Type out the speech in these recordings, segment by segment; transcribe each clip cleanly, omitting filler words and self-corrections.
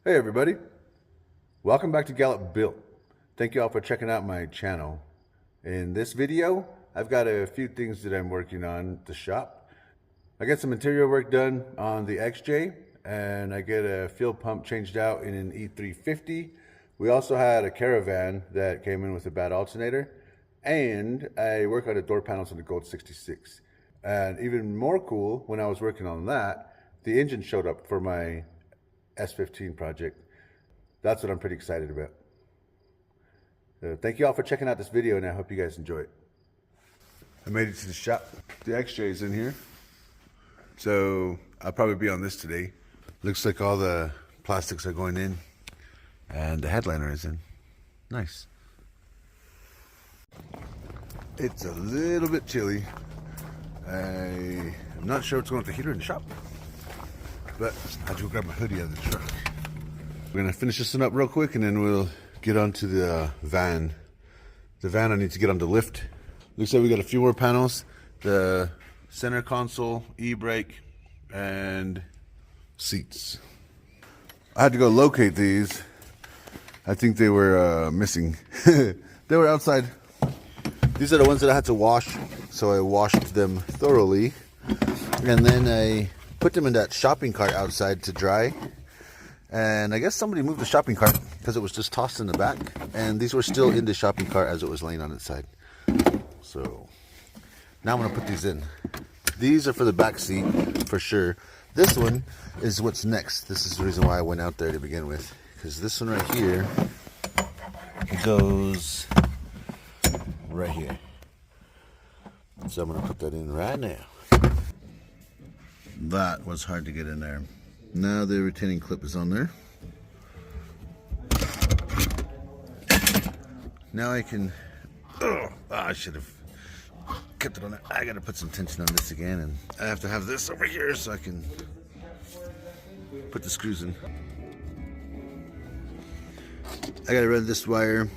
Hey everybody, welcome back to GallupBuilt. Thank you all for checking out my channel. In this video, I've got a few things that I'm working on at the shop. I got some interior work done on the XJ, and I get a fuel pump changed out in an E350. We also had a Caravan that came in with a bad alternator, and I work on the door panels on the Gold 66. And even more cool, when I was working on that, the engine showed up for my S-15 project. That's what I'm pretty excited about. Thank you all for checking out this video, and I hope you guys enjoy it. I made it to the shop. The XJ is in here, so I'll probably be on this today. Looks like all the plastics are going in, and the headliner is in. Nice. It's a little bit chilly. I'm not sure what's going with the heater in the shop, but I had to go grab my hoodie out of the truck. We're gonna finish this one up real quick, and then we'll get onto the van. The van I need to get on the lift. Looks like we got a few more panels. The center console, e-brake, and seats. I had to go locate these. I think they were missing. They were outside. These are the ones that I had to wash, so I washed them thoroughly. And then I put them in that shopping cart outside to dry. And I guess somebody moved the shopping cart because it was just tossed in the back. And these were still in the shopping cart as it was laying on its side. So now I'm going to put these in. These are for the back seat for sure. This one is what's next. This is the reason why I went out there to begin with. Because this one right here goes right here. So I'm going to put that in right now. That was hard to get in there. Now the retaining clip is on there. Now I can, I should have kept it on there. I gotta put some tension on this again, and I have to have this over here so I can put the screws in. I gotta run this wire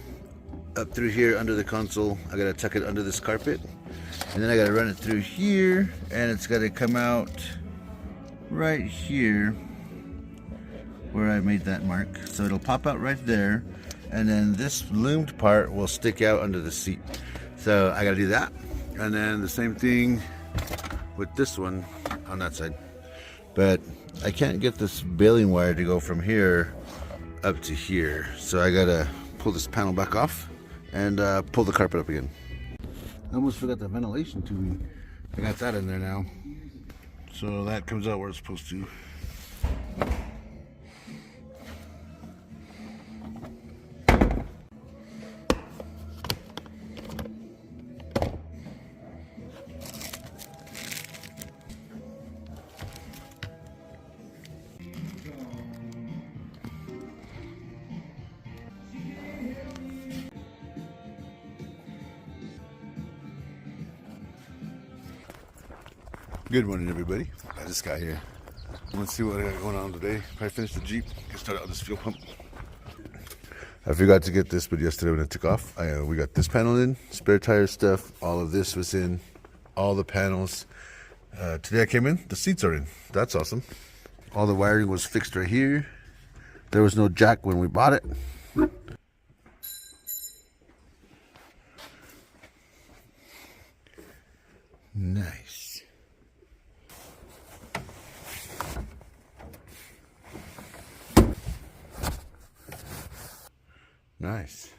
up through here under the console. I gotta tuck it under this carpet, and then I gotta run it through here, and it's gotta come out right here where I made that mark. So it'll pop out right there, and then this loomed part will stick out under the seat. So I gotta do that, and then the same thing with this one on that side. But I can't get this baling wire to go from here up to here, so I gotta pull this panel back off and pull the carpet up again. I almost forgot the ventilation tubing. I got that in there now, so that comes out where it's supposed to. Good morning, everybody. I just got here. Let's see what I got going on today. Probably finished the Jeep. Get started on this fuel pump. I forgot to get this, but yesterday when I took off, we got this panel in, spare tire stuff. All of this was in, all the panels. Today I came in, the seats are in. That's awesome. All the wiring was fixed right here. There was no jack when we bought it. Nice. Nice.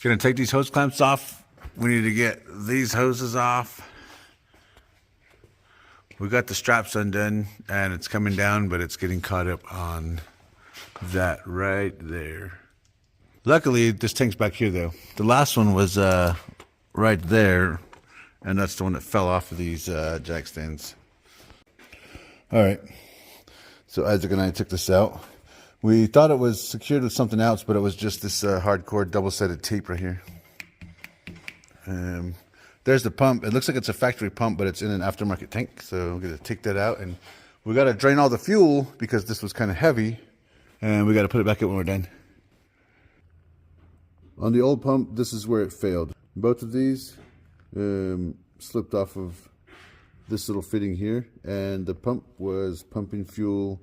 Gonna take these hose clamps off. We need to get these hoses off. We got the straps undone and it's coming down, but it's getting caught up on that right there. Luckily, this tank's back here though. The last one was right there, and that's the one that fell off of these jack stands. All right, so Isaac and I took this out. We thought it was secured with something else, but it was just this hardcore double-sided tape right here. There's the pump. It looks like it's a factory pump, but it's in an aftermarket tank. So we're gonna take that out, and we gotta drain all the fuel because this was kind of heavy, and we gotta put it back in when we're done. On the old pump, this is where it failed. Both of these slipped off of this little fitting here, and the pump was pumping fuel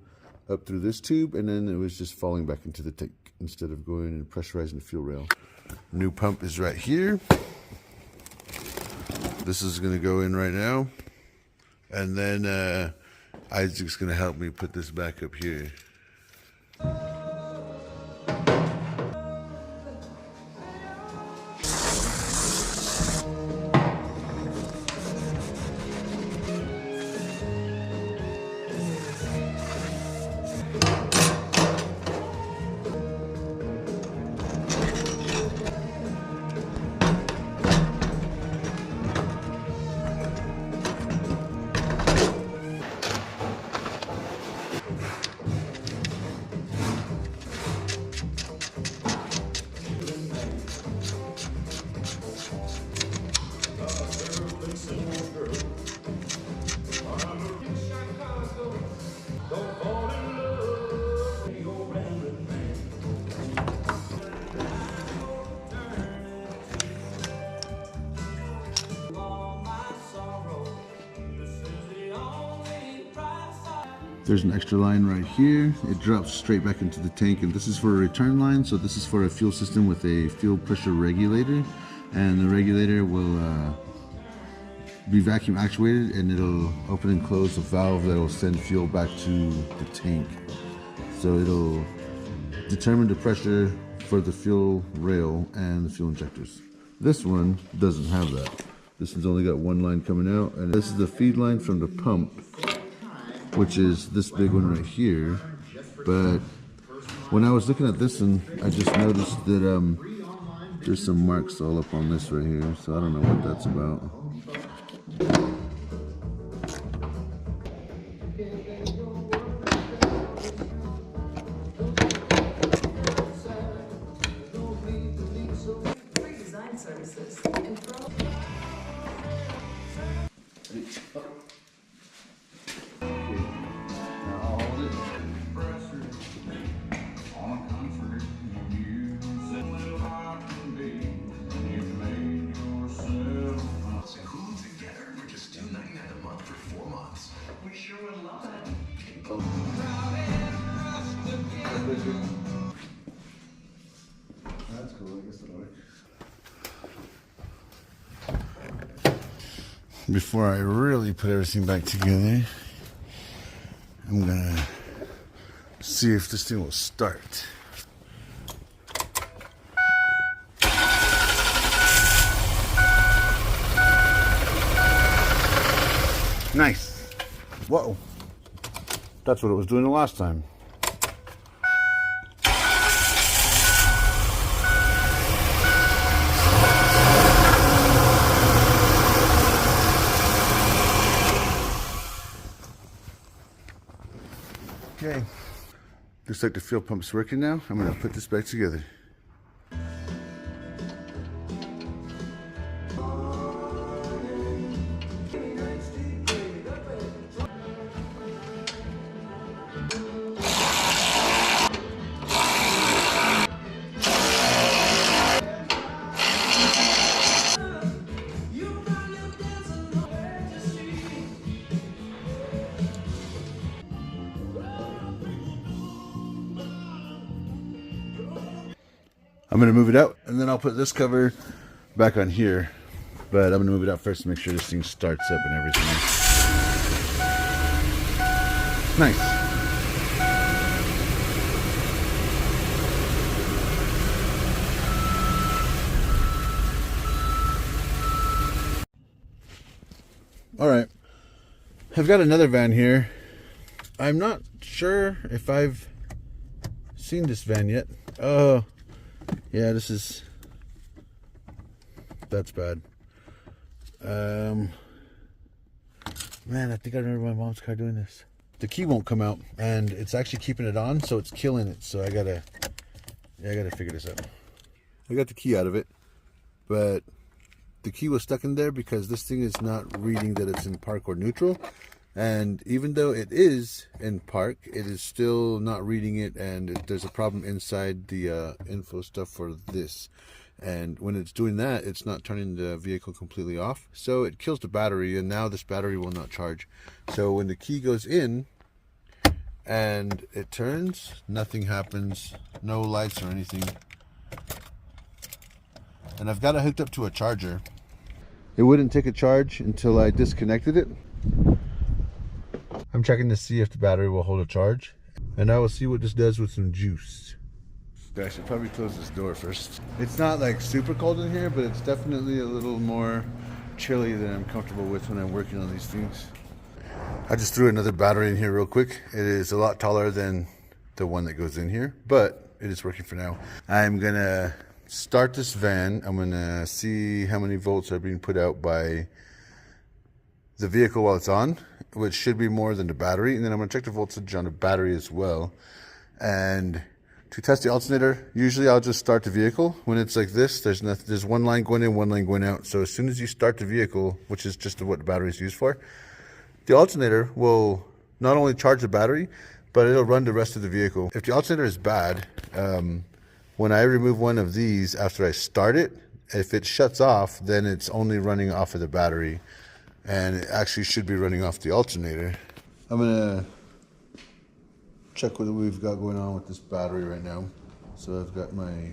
up through this tube, and then it was just falling back into the tank instead of going and pressurizing the fuel rail. New pump is right here. This is going to go in right now, and then Isaac's going to help me put this back up here. There's an extra line right here. It drops straight back into the tank, and this is for a return line. So this is for a fuel system with a fuel pressure regulator, and the regulator will be vacuum actuated, and it'll open and close a valve that will send fuel back to the tank. So it'll determine the pressure for the fuel rail and the fuel injectors. This one doesn't have that. This one's only got one line coming out, and this is the feed line from the pump, which is this big one right here. But when I was looking at this one, I just noticed that there's some marks all up on this right here, so I don't know what that's about. That's cool, I guess that'll work. Before I really put everything back together, I'm gonna see if this thing will start. Nice. Whoa. That's what it was doing the last time. Okay, looks like the fuel pump's working now. I'm gonna put this back together. I'm gonna move it out, and then I'll put this cover back on here. But I'm gonna move it out first to make sure this thing starts up and everything. Nice. All right. I've got another van here. I'm not sure if I've seen this van yet. Oh, yeah, that's bad. Man, I think I remember my mom's car doing this. The key won't come out, and it's actually keeping it on, so it's killing it. So I gotta figure this out. I got the key out of it, but the key was stuck in there because this thing is not reading that it's in park or neutral. And even though it is in park, it is still not reading it, and there's a problem inside the info stuff for this. And when it's doing that, it's not turning the vehicle completely off. So it kills the battery, and now this battery will not charge. So when the key goes in and it turns, nothing happens, no lights or anything. And I've got it hooked up to a charger. It wouldn't take a charge until I disconnected it. I'm checking to see if the battery will hold a charge, and I will see what this does with some juice. I should probably close this door first. It's not like super cold in here, but it's definitely a little more chilly than I'm comfortable with when I'm working on these things. I just threw another battery in here real quick. It is a lot taller than the one that goes in here, but it is working for now. I'm gonna start this van. I'm gonna see how many volts are being put out by the vehicle while it's on, which should be more than the battery. And then I'm gonna check the voltage on the battery as well. And to test the alternator, usually I'll just start the vehicle. When it's like this, there's one line going in, one line going out. So as soon as you start the vehicle, which is just what the battery is used for, the alternator will not only charge the battery, but it'll run the rest of the vehicle. If the alternator is bad, when I remove one of these after I start it, if it shuts off, then it's only running off of the battery, and it actually should be running off the alternator. I'm gonna check what we've got going on with this battery right now. So I've got my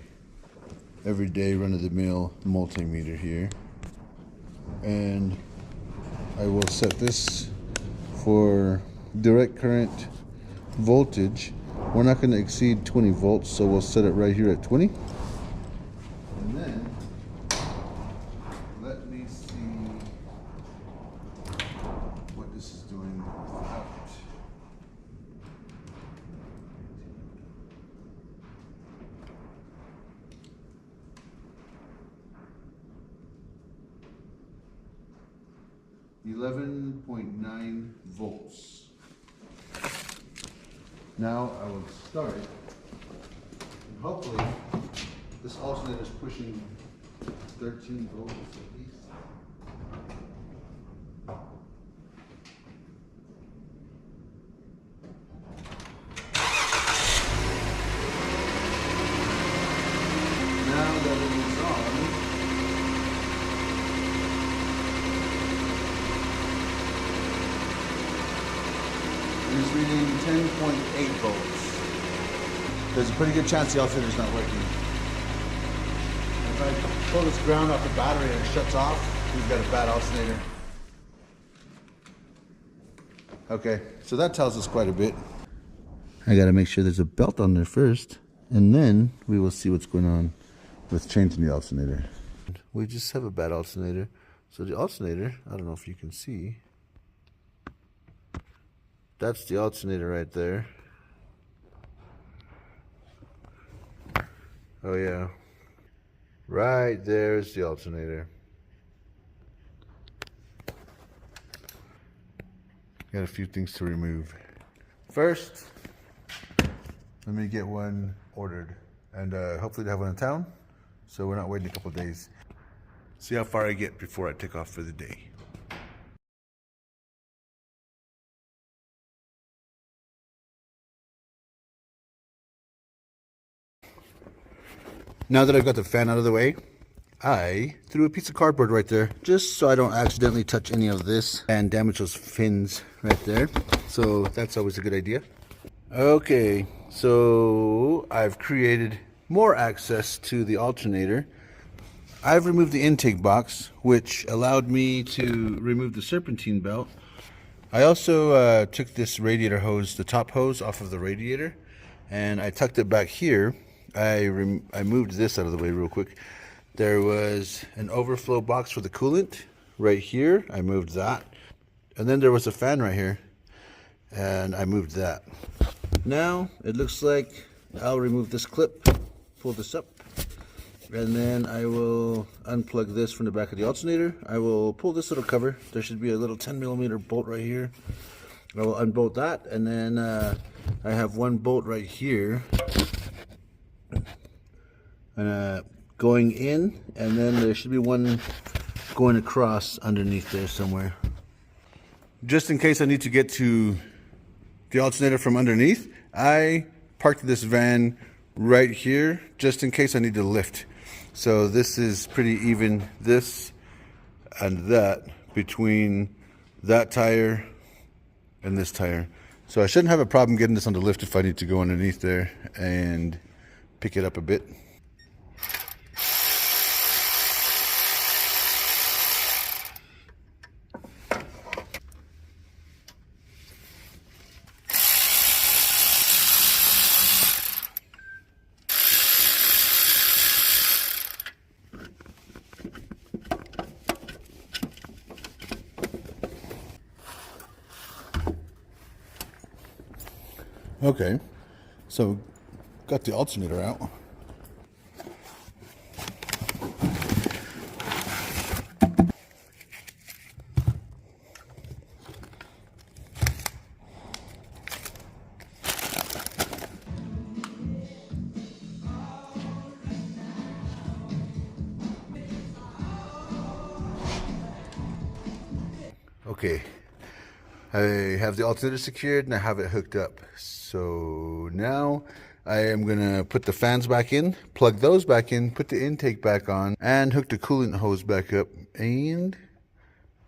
everyday run-of-the-mill multimeter here, and I will set this for direct current voltage. We're not going to exceed 20 volts, so we'll set it right here at 20. And then let me see what this is doing without. $11.9 volts. Now I will start it, and hopefully this alternator is pushing 13 volts at least. Now that it is on, it's reading 10.8 volts. There's a pretty good chance the alternator is not working. If I pull this ground off the battery and it shuts off, we've got a bad alternator. Okay, so that tells us quite a bit. I gotta make sure there's a belt on there first, and then we will see what's going on with changing the alternator. We just have a bad alternator. So the alternator, I don't know if you can see, that's the alternator right there. Oh yeah. Right there's the alternator. Got a few things to remove. First, let me get one ordered, and hopefully they have one in town, so we're not waiting a couple of days. See how far I get before I take off for the day. Now that I've got the fan out of the way, I threw a piece of cardboard right there just so I don't accidentally touch any of this and damage those fins right there. So that's always a good idea. Okay, so I've created more access to the alternator. I've removed the intake box, which allowed me to remove the serpentine belt. I also took this radiator hose, the top hose, off of the radiator, and I tucked it back here. I moved this out of the way real quick. There was an overflow box for the coolant right here. I moved that. And then there was a fan right here, and I moved that. Now it looks like I'll remove this clip, pull this up, and then I will unplug this from the back of the alternator. I will pull this little cover. There should be a little 10mm bolt right here. I will unbolt that, and then I have one bolt right here going in, and then there should be one going across underneath there somewhere. Just in case I need to get to the alternator from underneath, I parked this van right here just in case I need to lift. So this is pretty even, this and that, between that tire and this tire. So I shouldn't have a problem getting this on the lift if I need to go underneath there and pick it up a bit. Okay, so got the alternator out. Okay, I have the alternator secured and I have it hooked up. So now I am gonna put the fans back in, plug those back in, put the intake back on, and hook the coolant hose back up and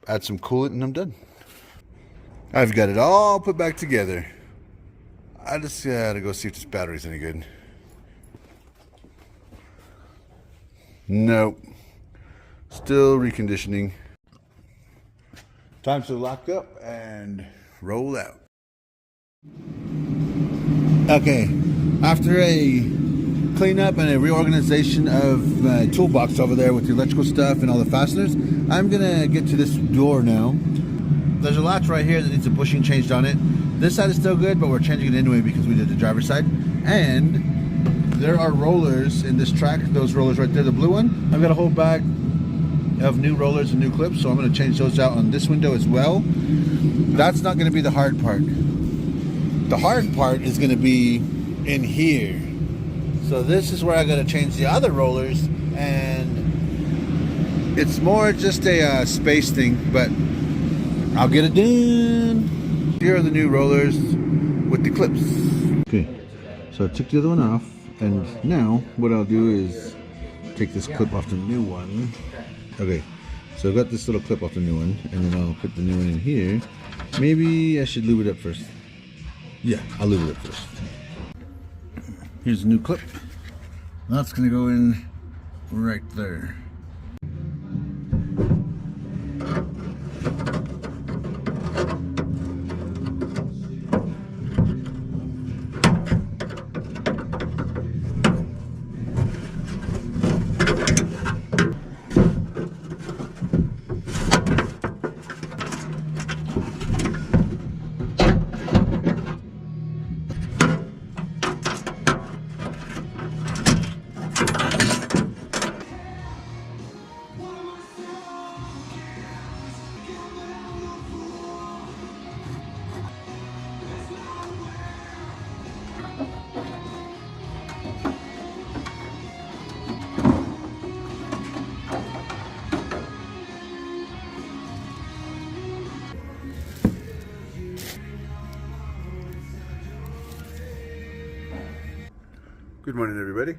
add some coolant, and I'm done. I've got it all put back together. I just gotta go see if this battery's any good. Nope. Still reconditioning. Time to lock up and roll out. Okay, after a cleanup and a reorganization of my toolbox over there with the electrical stuff and all the fasteners, I'm gonna get to this door now. There's a latch right here that needs a bushing changed on it. This side is still good, but we're changing it anyway because we did the driver's side. And there are rollers in this track, those rollers right there, the blue one. I've got a whole bag of new rollers and new clips, so I'm gonna change those out on this window as well. That's not gonna be the hard part. The hard part is going to be in here. So this is where I got to change the other rollers, and it's more just a space thing, but I'll get it done. Here are the new rollers with the clips. Okay, so I took the other one off, and now what I'll do is take this clip off the new one. Okay, so I've got this little clip off the new one, and then I'll put the new one in here. Maybe I should lube it up first. Yeah, I'll lube it up first. Here's a new clip. That's gonna go in right there. Good morning, everybody.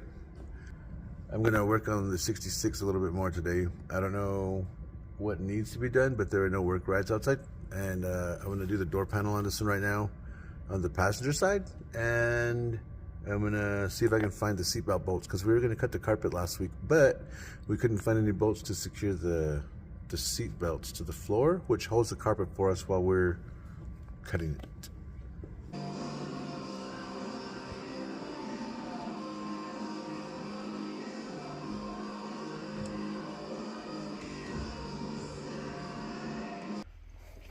I'm gonna work on the 66 a little bit more today. I don't know what needs to be done, but there are no work rides outside. And I'm gonna do the door panel on this one right now on the passenger side. And I'm gonna see if I can find the seatbelt bolts, because we were gonna cut the carpet last week, but we couldn't find any bolts to secure the seat belts to the floor, which holds the carpet for us while we're cutting it.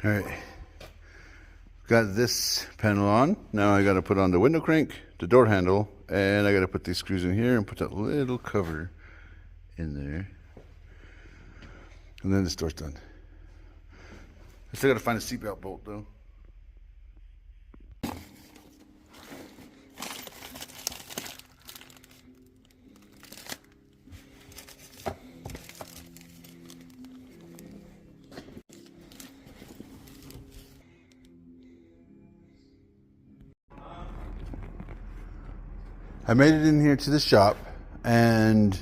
All right, got this panel on. Now I got to put on the window crank, the door handle, and I got to put these screws in here and put that little cover in there. And then this door's done. I still got to find a seatbelt bolt though. I made it in here to the shop, and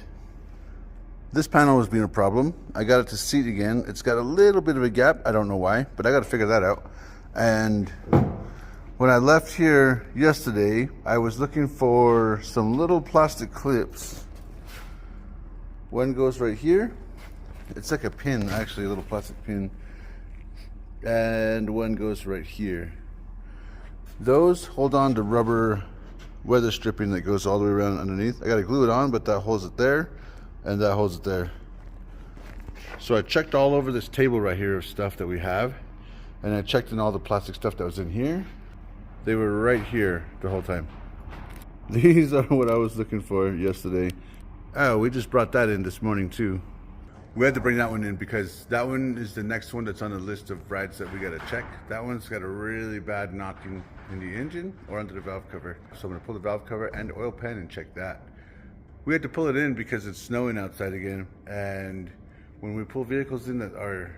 this panel was being a problem. I got it to seat again. It's got a little bit of a gap. I don't know why, but I got to figure that out. And when I left here yesterday, I was looking for some little plastic clips. One goes right here. It's like a pin, actually, a little plastic pin. And one goes right here. Those hold on to rubber weather stripping that goes all the way around underneath. I got to glue it on, but that holds it there, and that holds it there. So I checked all over this table right here of stuff that we have, and I checked in all the plastic stuff that was in here. They were right here the whole time. These are what I was looking for yesterday. Oh, we just brought that in this morning too. We had to bring that one in because that one is the next one that's on the list of rides that we got to check. That one's got a really bad knocking in the engine or under the valve cover. So I'm going to pull the valve cover and oil pan and check that. We had to pull it in because it's snowing outside again, and when we pull vehicles in that are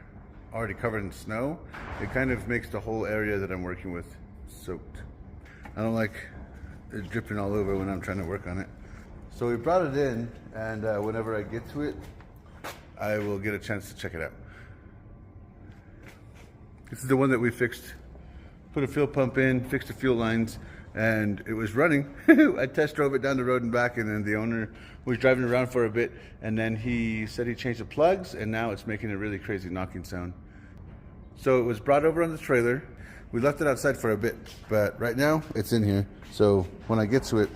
already covered in snow, it kind of makes the whole area that I'm working with soaked. I don't like it dripping all over when I'm trying to work on it. So we brought it in, and whenever I get to it, I will get a chance to check it out. This is the one that we fixed. Put a fuel pump in, fixed the fuel lines, and it was running. I test drove it down the road and back, and then the owner was driving around for a bit, and then he said he changed the plugs, and now it's making a really crazy knocking sound. So it was brought over on the trailer. We left it outside for a bit, but right now it's in here. So when I get to it,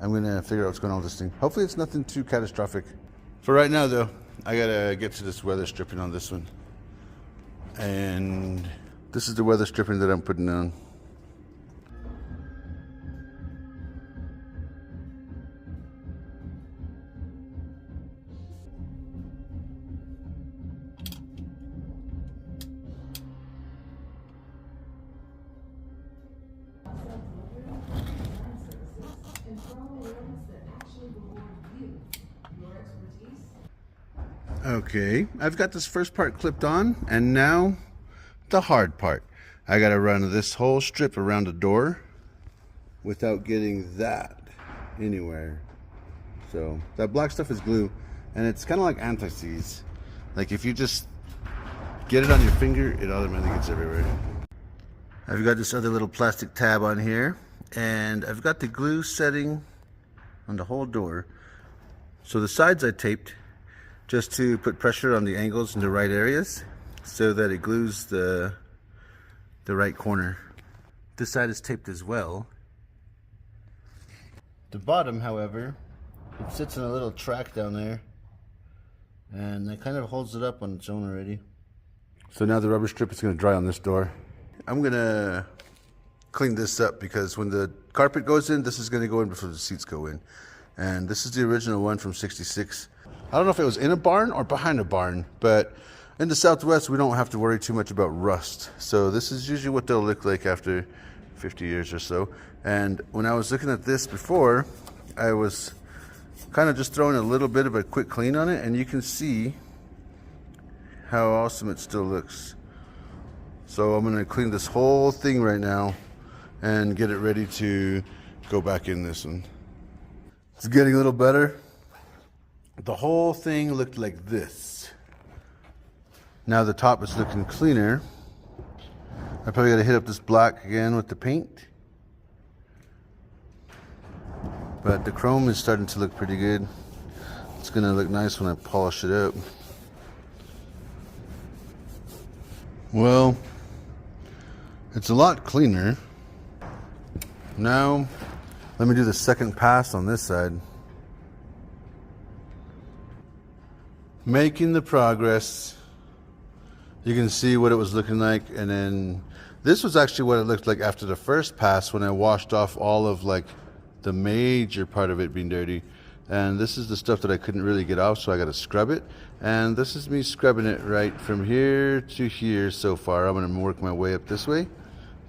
I'm gonna figure out what's going on with this thing. Hopefully it's nothing too catastrophic. For right now though, I gotta get to this weather stripping on this one. And this is the weather stripping that I'm putting on. Okay, I've got this first part clipped on, and now the hard part. I gotta run this whole strip around the door without getting that anywhere. So that black stuff is glue, and it's kind of like anti-seize. Like if you just get it on your finger, it automatically gets everywhere. I've got this other little plastic tab on here, and I've got the glue setting on the whole door. So the sides I taped just to put pressure on the angles in the right areas so that it glues the right corner. This side is taped as well. The bottom, however, it sits in a little track down there, and that kind of holds it up on its own already. So now the rubber strip is going to dry on this door. I'm going to clean this up because when the carpet goes in, this is going to go in before the seats go in. And this is the original one from '66. I don't know if it was in a barn or behind a barn, but in the Southwest, we don't have to worry too much about rust. So this is usually what they'll look like after 50 years or so. And when I was looking at this before, I was kind of just throwing a little bit of a quick clean on it, and you can see how awesome it still looks. So I'm gonna clean this whole thing right now and get it ready to go back in this one. It's getting a little better. The whole thing looked like this. Now the top is looking cleaner. I probably gotta hit up this black again with the paint. But the chrome is starting to look pretty good. It's gonna look nice when I polish it up. Well, it's a lot cleaner. Now, let me do the second pass on this side. Making the progress. You can see what it was looking like, and then this was actually what it looked like after the first pass when I washed off all of like the major part of it being dirty. And this is the stuff that I couldn't really get off, so I got to scrub it. And this is me scrubbing it right from here to here so far. I'm going to work my way up this way.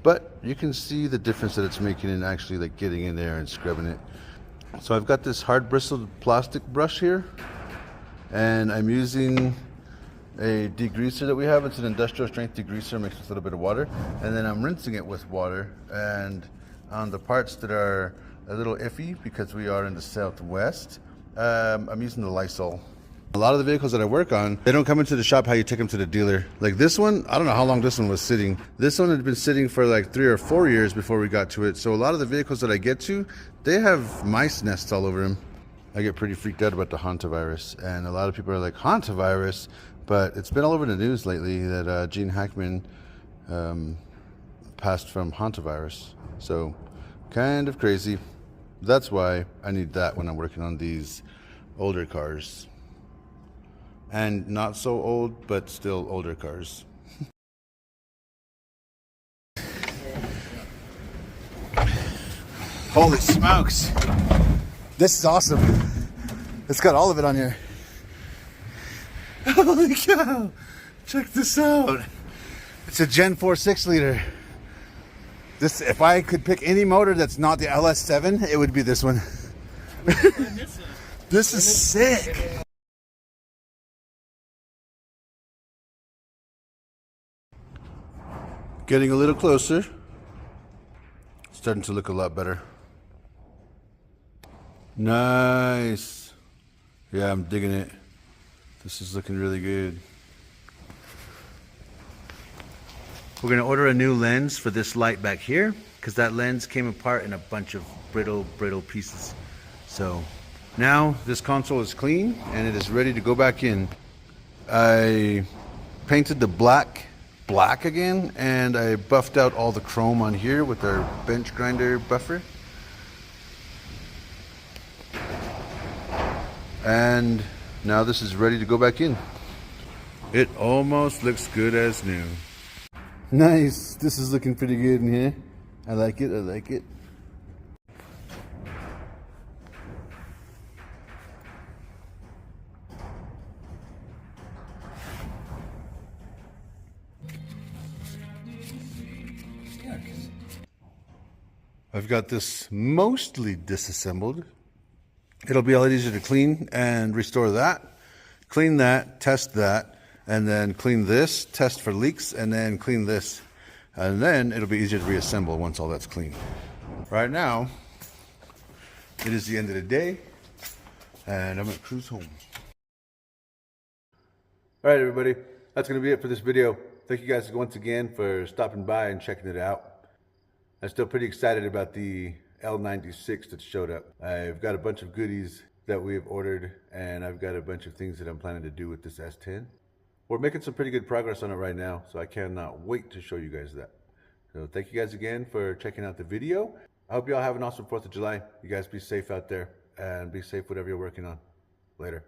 But you can see the difference that it's making in actually like getting in there and scrubbing it. So I've got this hard bristled plastic brush here, and I'm using a degreaser that we have. It's an industrial strength degreaser mixed with a little bit of water, and then I'm rinsing it with water. And on the parts that are a little iffy, because we are in the Southwest, I'm using the Lysol. A lot of the vehicles that I work on, they don't come into the shop how you take them to the dealer. Like this one, I don't know how long this one was sitting. This one had been sitting for like 3 or 4 years before we got to it. So a lot of the vehicles that I get to, they have mice nests all over them. I get pretty freaked out about the hantavirus, and a lot of people are like, hantavirus? But it's been all over the news lately that Gene Hackman passed from hantavirus. So kind of crazy. That's why I need that when I'm working on these older cars. And not so old, but still older cars. Holy smokes. This is awesome. It's got all of it on here. Holy cow! Check this out. It's a Gen 4 6-liter. This, if I could pick any motor that's not the LS7, it would be this one. This is sick. Getting a little closer. Starting to look a lot better. Nice. Yeah, I'm digging it. This is looking really good. We're going to order a new lens for this light back here, because that lens came apart in a bunch of brittle pieces. So now this console is clean and it is ready to go back in. I painted the black again, and I buffed out all the chrome on here with our bench grinder buffer. And now this is ready to go back in. It almost looks good as new. Nice. This is looking pretty good in here. I like it. I like it. I've got this mostly disassembled. It'll be a lot easier to clean and restore that. Clean that, test that, and then clean this, test for leaks, and then clean this. And then it'll be easier to reassemble once all that's clean. Right now, it is the end of the day, and I'm gonna cruise home. All right, everybody, that's gonna be it for this video. Thank you guys once again for stopping by and checking it out. I'm still pretty excited about the L96 that showed up. I've got a bunch of goodies that we have ordered, and I've got a bunch of things that I'm planning to do with this S10. We're making some pretty good progress on it right now, so I cannot wait to show you guys that. So thank you guys again for checking out the video. I hope you all have an awesome 4th of July. You guys be safe out there, and be safe whatever you're working on. Later.